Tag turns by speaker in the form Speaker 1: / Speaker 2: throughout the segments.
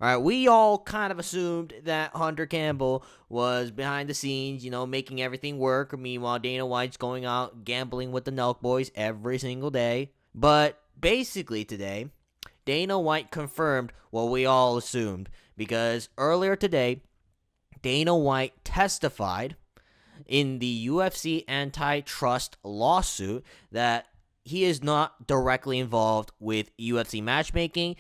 Speaker 1: All right, we all kind of assumed that Hunter Campbell was behind the scenes, making everything work. Meanwhile, Dana White's going out gambling with the Nelk Boys every single day. But basically today, Dana White confirmed what we all assumed, because earlier today, Dana White testified in the UFC antitrust lawsuit that he is not directly involved with UFC matchmaking,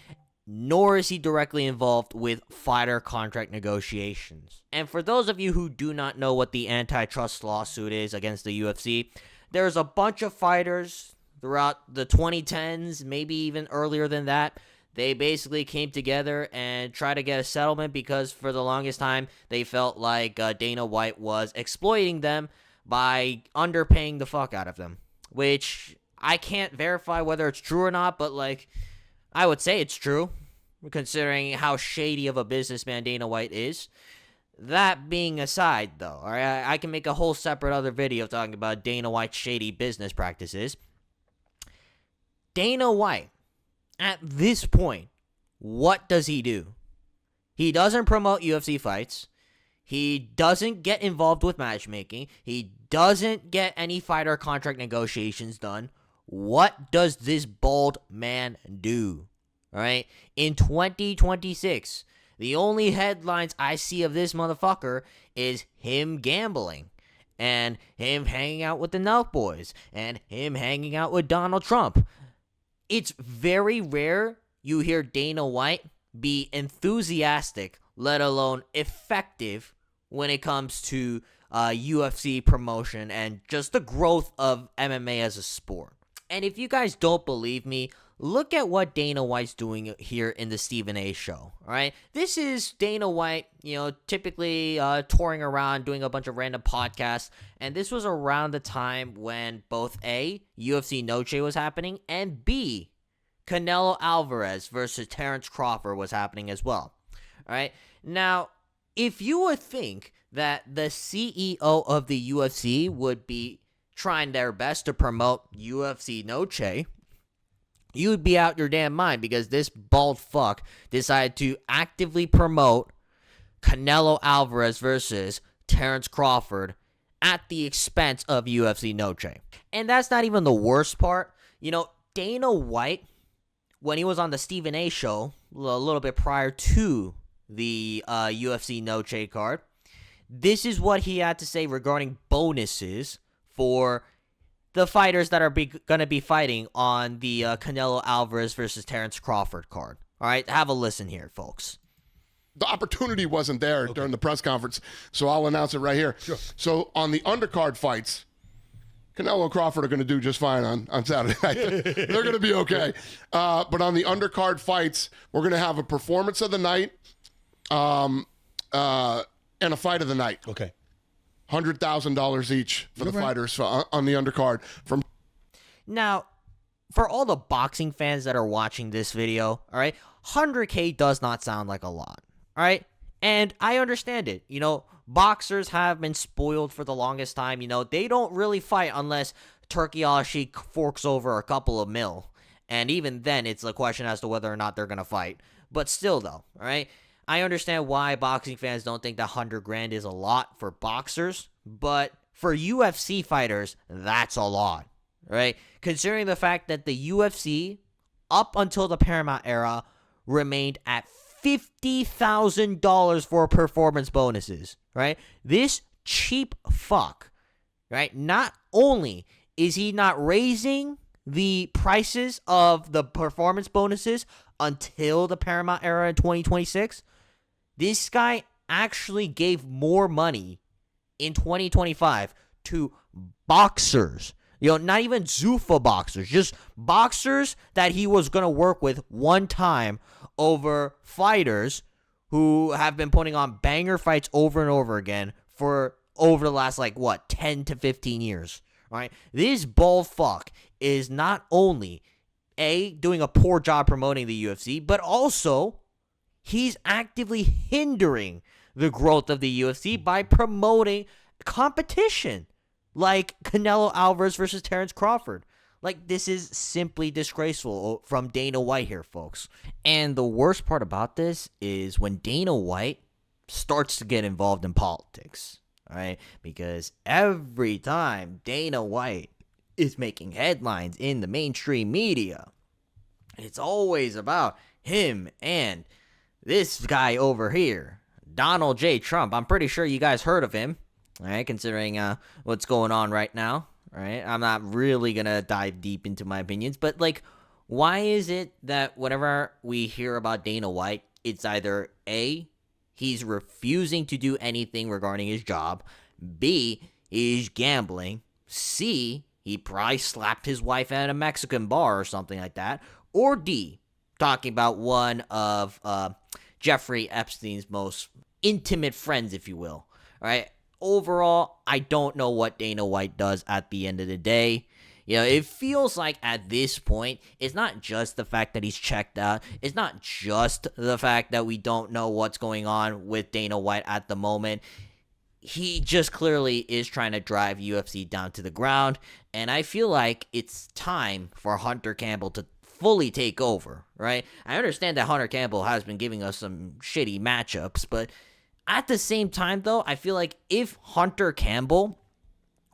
Speaker 1: nor is he directly involved with fighter contract negotiations. And for those of you who do not know what the antitrust lawsuit is against the UFC, there's a bunch of fighters throughout the 2010s, maybe even earlier than that. They basically came together and tried to get a settlement because for the longest time, they felt like Dana White was exploiting them by underpaying the fuck out of them, which I can't verify whether it's true or not, but I would say it's true, considering how shady of a businessman Dana White is. That being aside, though, all right, I can make a whole separate other video talking about Dana White's shady business practices. Dana White, at this point, what does he do? He doesn't promote UFC fights. He doesn't get involved with matchmaking. He doesn't get any fighter contract negotiations done. What does this bald man do? All right? In 2026, the only headlines I see of this motherfucker is him gambling and him hanging out with the Nelk Boys and him hanging out with Donald Trump. It's very rare you hear Dana White be enthusiastic, let alone effective, when it comes to UFC promotion and just the growth of MMA as a sport. And if you guys don't believe me, look at what Dana White's doing here in the Stephen A. show, all right? This is Dana White, typically touring around, doing a bunch of random podcasts, and this was around the time when both A, UFC Noche was happening, and B, Canelo Alvarez versus Terrence Crawford was happening as well, all right? Now, if you would think that the CEO of the UFC would be trying their best to promote UFC Noche, you'd be out your damn mind, because this bald fuck decided to actively promote Canelo Alvarez versus Terrence Crawford at the expense of UFC Noche. And that's not even the worst part. Dana White, when he was on the Stephen A. show a little bit prior to the UFC Noche card, this is what he had to say regarding bonuses for the fighters that are going to be fighting on the Canelo Alvarez versus Terrence Crawford card. All right, have a listen here, folks.
Speaker 2: The opportunity wasn't there during the press conference, so I'll announce it right here.
Speaker 3: Sure.
Speaker 2: So on the undercard fights, Canelo and Crawford are going to do just fine on Saturday night. They're going to be okay. But on the undercard fights, we're going to have a performance of the night and a fight of the night.
Speaker 3: Okay.
Speaker 2: $100,000 each for the fighters on the undercard.
Speaker 1: Now, for all the boxing fans that are watching this video, all right, $100K does not sound like a lot, all right? And I understand it. Boxers have been spoiled for the longest time. They don't really fight unless Turki Al-Sheikh forks over a couple of mil. And even then, it's a question as to whether or not they're going to fight. But still, though, all right? I understand why boxing fans don't think that $100,000 is a lot for boxers, but for UFC fighters, that's a lot, right? Considering the fact that the UFC, up until the Paramount era, remained at $50,000 for performance bonuses, right? This cheap fuck, right? Not only is he not raising the prices of the performance bonuses until the Paramount era in 2026, this guy actually gave more money in 2025 to boxers. Not even Zuffa boxers, just boxers that he was going to work with one time over fighters who have been putting on banger fights over and over again for over the last, 10 to 15 years, right? This bald fuck is not only, doing a poor job promoting the UFC, but also he's actively hindering the growth of the UFC by promoting competition like Canelo Alvarez versus Terrence Crawford. Like, this is simply disgraceful from Dana White here, folks. And the worst part about this is when Dana White starts to get involved in politics, right? Because every time Dana White is making headlines in the mainstream media, it's always about him and this guy over here, Donald J. Trump. I'm pretty sure you guys heard of him, right? Considering what's going on right now, right? I'm not really going to dive deep into my opinions, but like, why is it that whenever we hear about Dana White, it's either A, he's refusing to do anything regarding his job, B, he's gambling, C, he probably slapped his wife at a Mexican bar or something like that, or D, talking about one of Jeffrey Epstein's most intimate friends, if you will. All right. Overall, I don't know what Dana White does at the end of the day. You know, it feels like at this point, it's not just the fact that he's checked out. It's not just the fact that we don't know what's going on with Dana White at the moment. He just clearly is trying to drive UFC down to the ground. And I feel like it's time for Hunter Campbell to fully take over, right? I understand that Hunter Campbell has been giving us some shitty matchups, but at the same time, though, I feel like if Hunter Campbell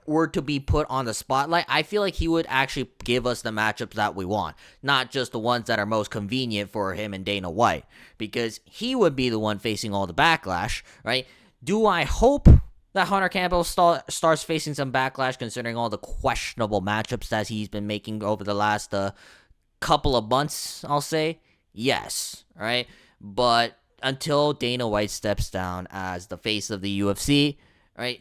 Speaker 1: were to be put on the spotlight, I feel like he would actually give us the matchups that we want, not just the ones that are most convenient for him and Dana White, because he would be the one facing all the backlash, right? Do I hope that Hunter Campbell starts facing some backlash considering all the questionable matchups that he's been making over the last couple of months, I'll say? Yes, right? But until Dana White steps down as the face of the UFC, right,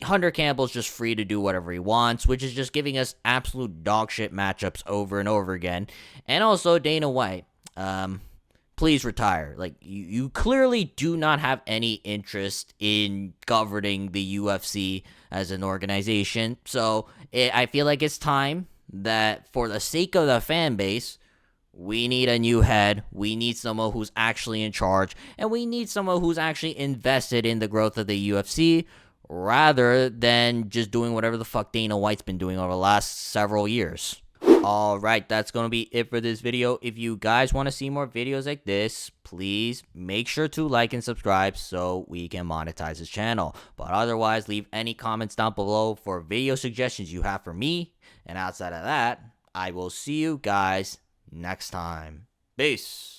Speaker 1: Hunter Campbell's just free to do whatever he wants, which is just giving us absolute dog shit matchups over and over again. And also, Dana White, please retire. Like, you clearly do not have any interest in governing the UFC as an organization. So I feel like it's time that for the sake of the fan base, we need a new head. We need someone who's actually in charge. And we need someone who's actually invested in the growth of the UFC rather than just doing whatever the fuck Dana White's been doing over the last several years. Alright, that's going to be it for this video. If you guys want to see more videos like this, please make sure to like and subscribe so we can monetize this channel. But otherwise, leave any comments down below for video suggestions you have for me. And outside of that, I will see you guys next time. Peace.